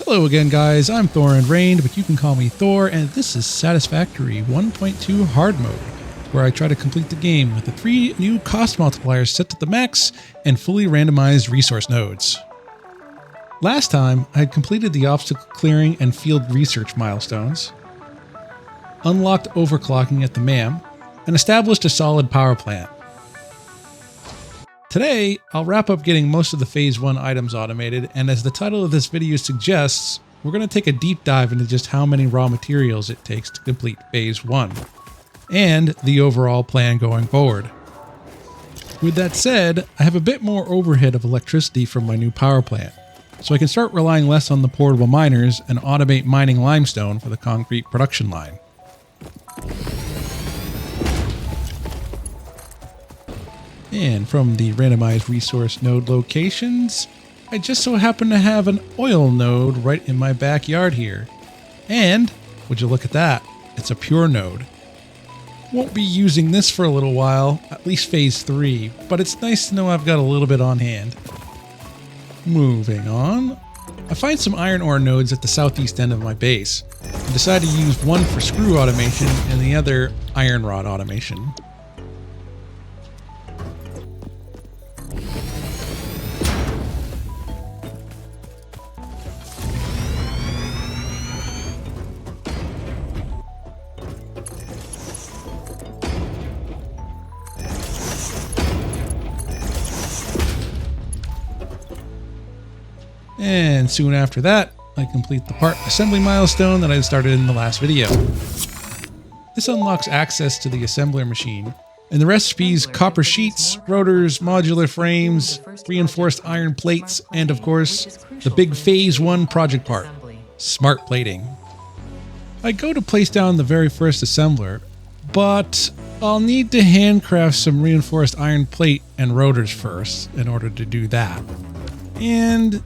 Hello again, guys. I'm ThorendReynHERE, but you can call me Thor, and this is Satisfactory 1.2 Hard Mode, where I try to complete the game with the 3 new cost multipliers set to the max and fully randomized resource nodes. Last time, I had completed the obstacle clearing and field research milestones, unlocked overclocking at the MAM, and established a solid power plant. Today, I'll wrap up getting most of the Phase 1 items automated, and as the title of this video suggests, we're going to take a deep dive into just how many raw materials it takes to complete Phase 1, and the overall plan going forward. With that said, I have a bit more overhead of electricity from my new power plant, so I can start relying less on the portable miners and automate mining limestone for the concrete production line. And from the Randomized Resource Node Locations, I just so happen to have an oil node right in my backyard here. And, would you look at that, it's a pure node. Won't be using this for a little while, at least Phase 3, but it's nice to know I've got a little bit on hand. Moving on, I find some iron ore nodes at the southeast end of my base, and decide to use one for screw automation and the other iron rod automation. And soon after that, I complete the part assembly milestone that I started in the last video. This unlocks access to the assembler machine, and the recipes copper sheets, rotors, modular frames, reinforced iron plates, and of course, the big Phase 1 project part, smart plating. I go to place down the very first assembler, but I'll need to handcraft some reinforced iron plate and rotors first in order to do that. And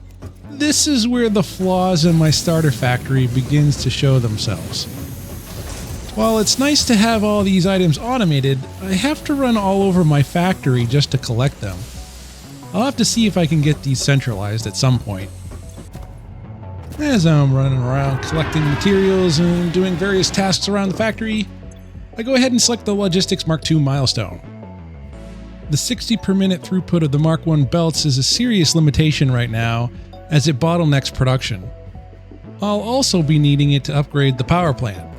this is where the flaws in my starter factory begins to show themselves. While it's nice to have all these items automated, I have to run all over my factory just to collect them. I'll have to see if I can get these centralized at some point. As I'm running around collecting materials and doing various tasks around the factory, I go ahead and select the Logistics Mark II milestone. The 60 per minute throughput of the Mark I belts is a serious limitation right now, as it bottlenecks production. I'll also be needing it to upgrade the power plant.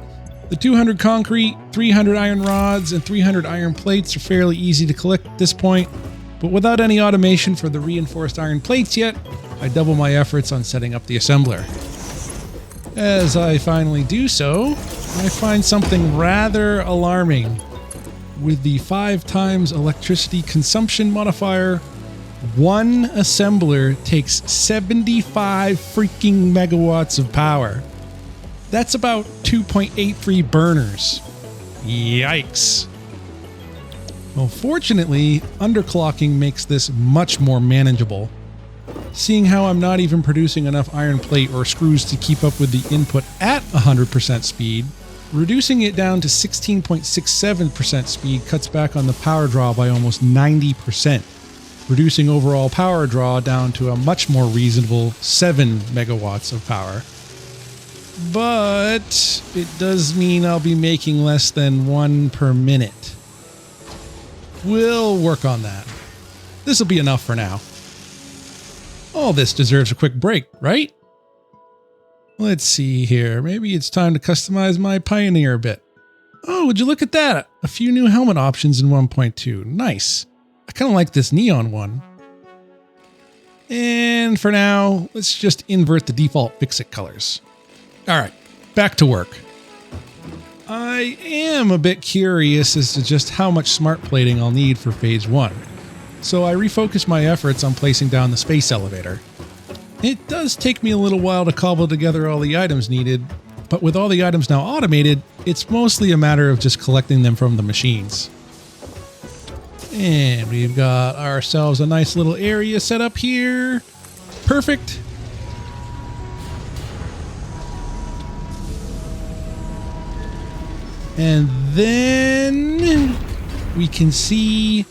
The 200 concrete, 300 iron rods, and 300 iron plates are fairly easy to collect at this point, but without any automation for the reinforced iron plates yet, I double my efforts on setting up the assembler. As I finally do so, I find something rather alarming. With the 5 times electricity consumption modifier, one assembler takes 75 freaking megawatts of power. That's about 2.83 burners. Yikes. Well, fortunately, underclocking makes this much more manageable. Seeing how I'm not even producing enough iron plate or screws to keep up with the input at 100% speed, reducing it down to 16.67% speed cuts back on the power draw by almost 90%. Reducing overall power draw down to a much more reasonable 7 megawatts of power. But it does mean I'll be making less than 1 per minute. We'll work on that. This'll be enough for now. All this deserves a quick break, right? Let's see here. Maybe it's time to customize my Pioneer a bit. Oh, would you look at that? A few new helmet options in 1.2. Nice. I kind of like this neon one. And for now, let's just invert the default FICSIT colors. Alright, back to work. I am a bit curious as to just how much smart plating I'll need for Phase 1, so I refocus my efforts on placing down the space elevator. It does take me a little while to cobble together all the items needed, but with all the items now automated, it's mostly a matter of just collecting them from the machines. And we've got ourselves a nice little area set up here. Perfect. And then we can see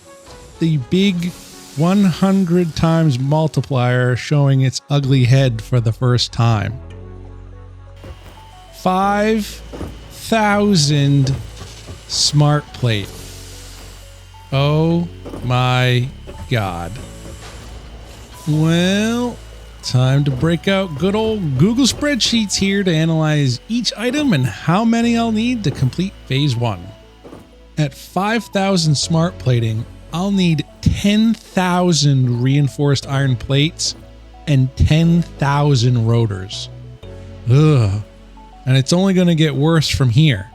the big 100 times multiplier showing its ugly head for the first time. 5,000 smart plate. Oh my God. Well, time to break out good old Google spreadsheets here to analyze each item and how many I'll need to complete phase 1. At 5,000 smart plating, I'll need 10,000 reinforced iron plates and 10,000 rotors. Ugh. And it's only going to get worse from here.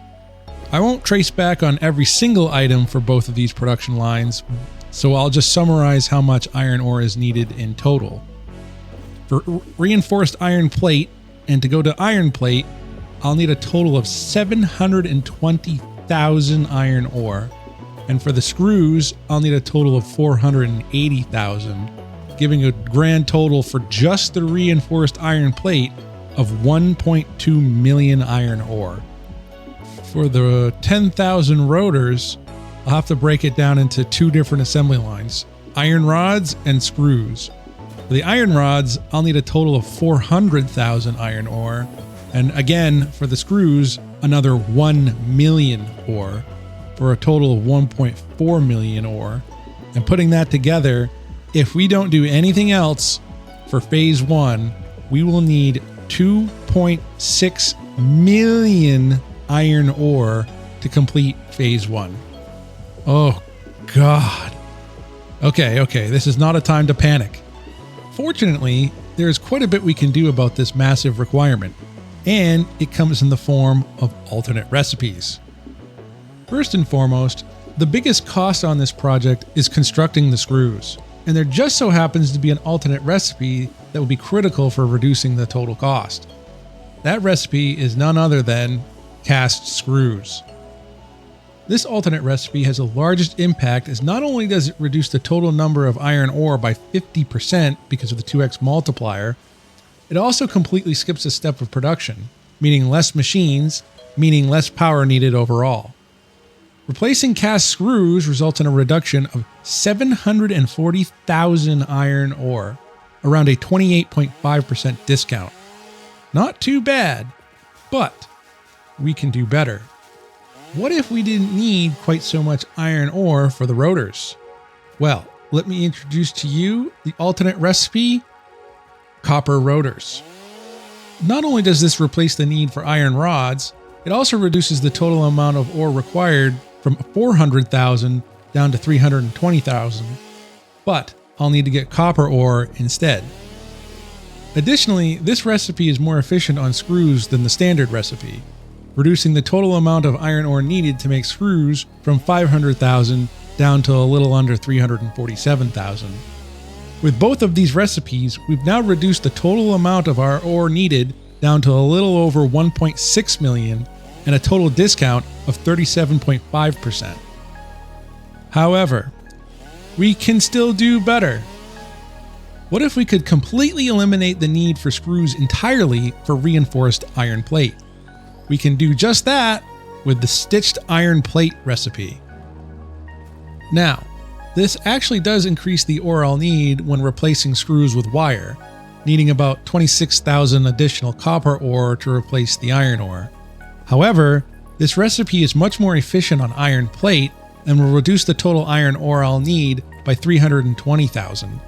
I won't trace back on every single item for both of these production lines, so I'll just summarize how much iron ore is needed in total. For reinforced iron plate, and to go to iron plate, I'll need a total of 720,000 iron ore. And for the screws, I'll need a total of 480,000, giving a grand total for just the reinforced iron plate of 1.2 million iron ore. For the 10,000 rotors, I'll have to break it down into two different assembly lines, iron rods and screws. For the iron rods, I'll need a total of 400,000 iron ore, and again, for the screws, another 1 million ore, for a total of 1.4 million ore. And putting that together, if we don't do anything else for phase 1, we will need 2.6 million iron ore to complete phase 1. Oh God. Okay, this is not a time to panic. Fortunately, there is quite a bit we can do about this massive requirement, and it comes in the form of alternate recipes. First and foremost, the biggest cost on this project is constructing the screws, and there just so happens to be an alternate recipe that will be critical for reducing the total cost. That recipe is none other than cast screws. This alternate recipe has the largest impact, as not only does it reduce the total number of iron ore by 50% because of the 2x multiplier, it also completely skips a step of production, meaning less machines, meaning less power needed overall. Replacing cast screws results in a reduction of 740,000 iron ore, around a 28.5% discount. Not too bad, but we can do better. What if we didn't need quite so much iron ore for the rotors? Well, let me introduce to you the alternate recipe, copper rotors. Not only does this replace the need for iron rods, it also reduces the total amount of ore required from 400,000 down to 320,000, but I'll need to get copper ore instead. Additionally, this recipe is more efficient on screws than the standard recipe, reducing the total amount of iron ore needed to make screws from 500,000 down to a little under 347,000. With both of these recipes, we've now reduced the total amount of our ore needed down to a little over 1.6 million and a total discount of 37.5%. However, we can still do better. What if we could completely eliminate the need for screws entirely for reinforced iron plate? We can do just that with the stitched iron plate recipe. Now, this actually does increase the ore I'll need when replacing screws with wire, needing about 26,000 additional copper ore to replace the iron ore. However, this recipe is much more efficient on iron plate and will reduce the total iron ore I'll need by 320,000,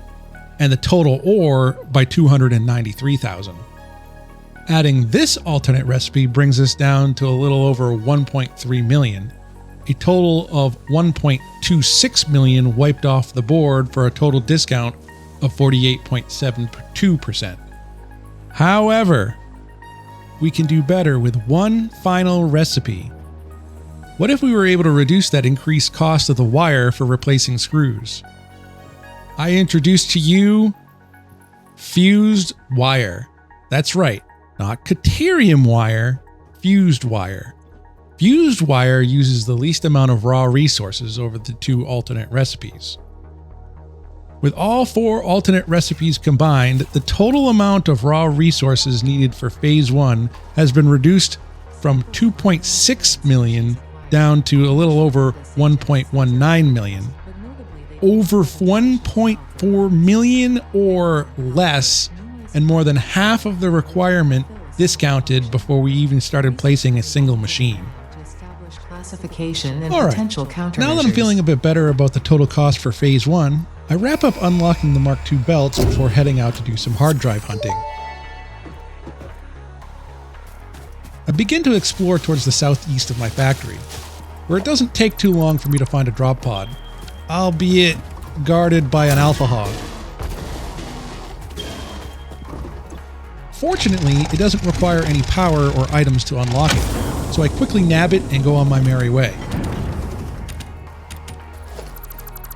and the total ore by 293,000. Adding this alternate recipe brings us down to a little over 1.3 million, a total of 1.26 million wiped off the board for a total discount of 48.72%. However, we can do better with one final recipe. What if we were able to reduce that increased cost of the wire for replacing screws? I introduce to you fused wire. That's right, not Caterium wire, fused wire. Fused wire uses the least amount of raw resources over the two alternate recipes. With all four alternate recipes combined, the total amount of raw resources needed for phase 1 has been reduced from 2.6 million down to a little over 1.19 million. Over 1.4 million or less, and more than half of the requirement discounted before we even started placing a single machine. Classification and Alright, potential countermeasures. now that I'm feeling a bit better about the total cost for phase 1, I wrap up unlocking the Mark II belts before heading out to do some hard drive hunting. I begin to explore towards the southeast of my factory, where it doesn't take too long for me to find a drop pod, albeit guarded by an alpha hog. Fortunately, it doesn't require any power or items to unlock it, so I quickly nab it and go on my merry way.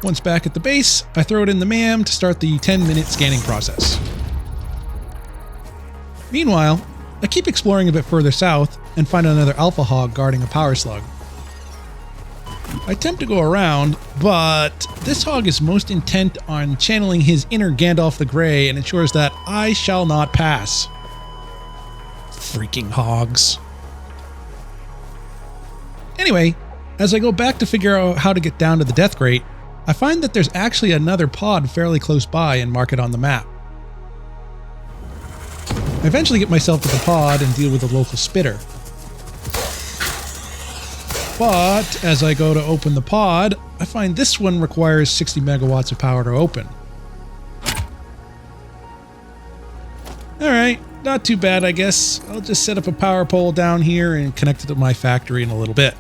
Once back at the base, I throw it in the MAM to start the 10-minute scanning process. Meanwhile, I keep exploring a bit further south and find another alpha hog guarding a power slug. I attempt to go around, but this hog is most intent on channeling his inner Gandalf the Grey and ensures that I shall not pass. Freaking hogs. Anyway, as I go back to figure out how to get down to the death grate, I find that there's actually another pod fairly close by and mark it on the map. I eventually get myself to the pod and deal with the local spitter. But as I go to open the pod, I find this one requires 60 megawatts of power to open. Alright, not too bad I guess. I'll just set up a power pole down here and connect it to my factory in a little bit.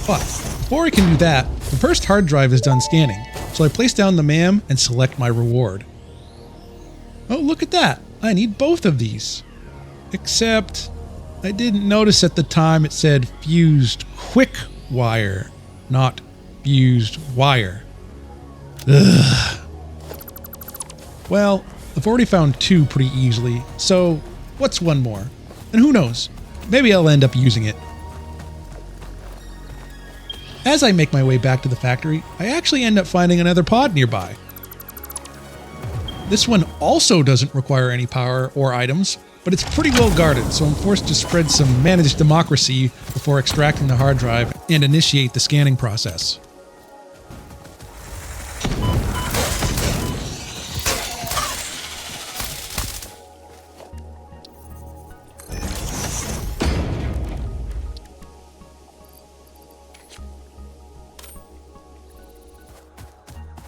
But before I can do that, the first hard drive is done scanning, so I place down the MAM and select my reward. Oh, look at that! I need both of these. Except, I didn't notice at the time it said fused quick wire, not fused wire. Ugh. Well, I've already found two pretty easily, so what's one more? And who knows, maybe I'll end up using it. As I make my way back to the factory, I actually end up finding another pod nearby. This one also doesn't require any power or items, but it's pretty well guarded, so I'm forced to spread some managed democracy before extracting the hard drive and initiate the scanning process.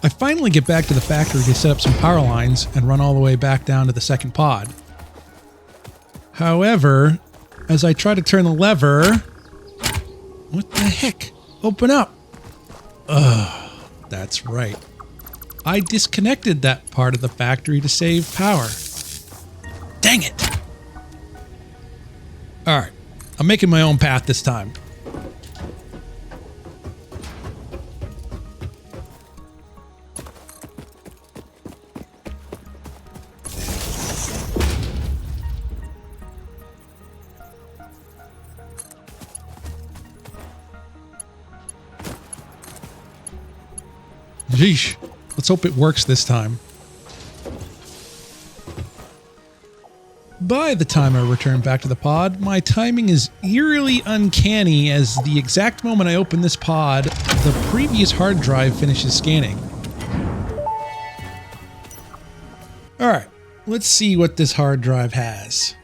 I finally get back to the factory to set up some power lines and run all the way back down to the second pod. However, as I try to turn the lever... What the heck? Open up! Ugh, that's right. I disconnected that part of the factory to save power. Dang it! Alright, I'm making my own path this time. Yeesh. Let's hope it works this time. By the time I return back to the pod, my timing is eerily uncanny as the exact moment I open this pod, the previous hard drive finishes scanning. Alright, let's see what this hard drive has.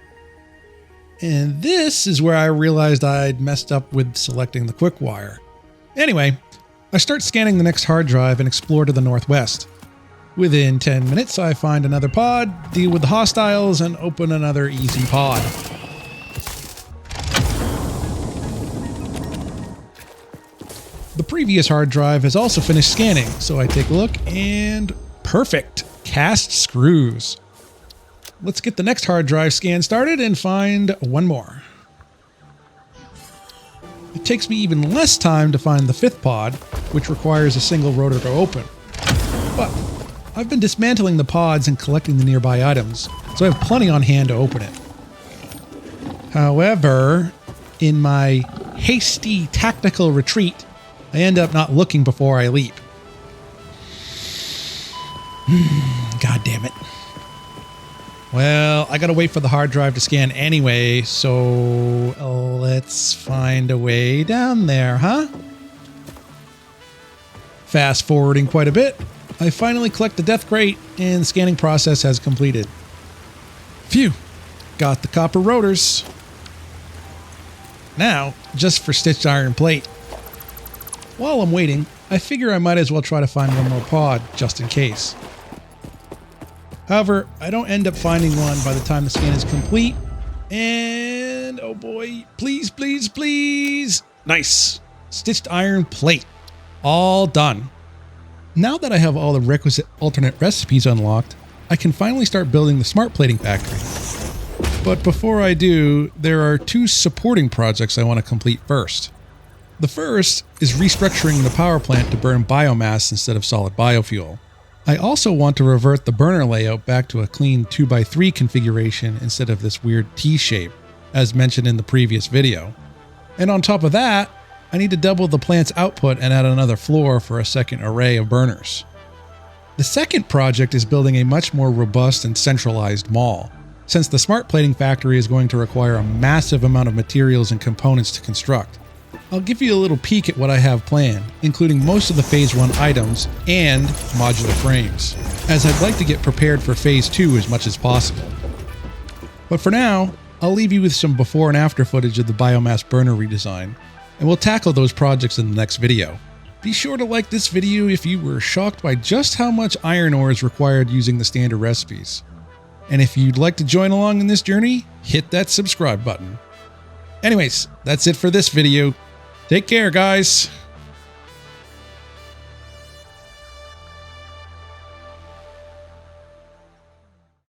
And this is where I realized I'd messed up with selecting the quick wire. Anyway, I start scanning the next hard drive and explore to the northwest. Within 10 minutes, I find another pod, deal with the hostiles, and open another easy pod. The previous hard drive has also finished scanning, so I take a look and perfect! Cast screws. Let's get the next hard drive scan started and find one more. It takes me even less time to find the fifth pod, which requires a single rotor to open. But I've been dismantling the pods and collecting the nearby items, so I have plenty on hand to open it. However, in my hasty tactical retreat, I end up not looking before I leap. God damn it. Well, I gotta wait for the hard drive to scan anyway, so let's find a way down there, huh? Fast forwarding quite a bit, I finally collect the death crate and the scanning process has completed. Phew, got the copper rotors. Now, just for stitched iron plate. While I'm waiting, I figure I might as well try to find one more pod, just in case. However, I don't end up finding one by the time the scan is complete. And, oh boy, please, please, please. Nice. Stitched iron plate. All done. Now that I have all the requisite alternate recipes unlocked, I can finally start building the smart plating factory. But before I do, there are two supporting projects I want to complete first. The first is restructuring the power plant to burn biomass instead of solid biofuel. I also want to revert the burner layout back to a clean 2x3 configuration instead of this weird T shape, as mentioned in the previous video. And on top of that, I need to double the plant's output and add another floor for a second array of burners. The second project is building a much more robust and centralized mall, since the smart plating factory is going to require a massive amount of materials and components to construct. I'll give you a little peek at what I have planned, including most of the Phase 1 items and modular frames, as I'd like to get prepared for Phase 2 as much as possible. But for now, I'll leave you with some before and after footage of the biomass burner redesign, and we'll tackle those projects in the next video. Be sure to like this video if you were shocked by just how much iron ore is required using the standard recipes. And if you'd like to join along in this journey, hit that subscribe button. Anyways, that's it for this video. Take care, guys.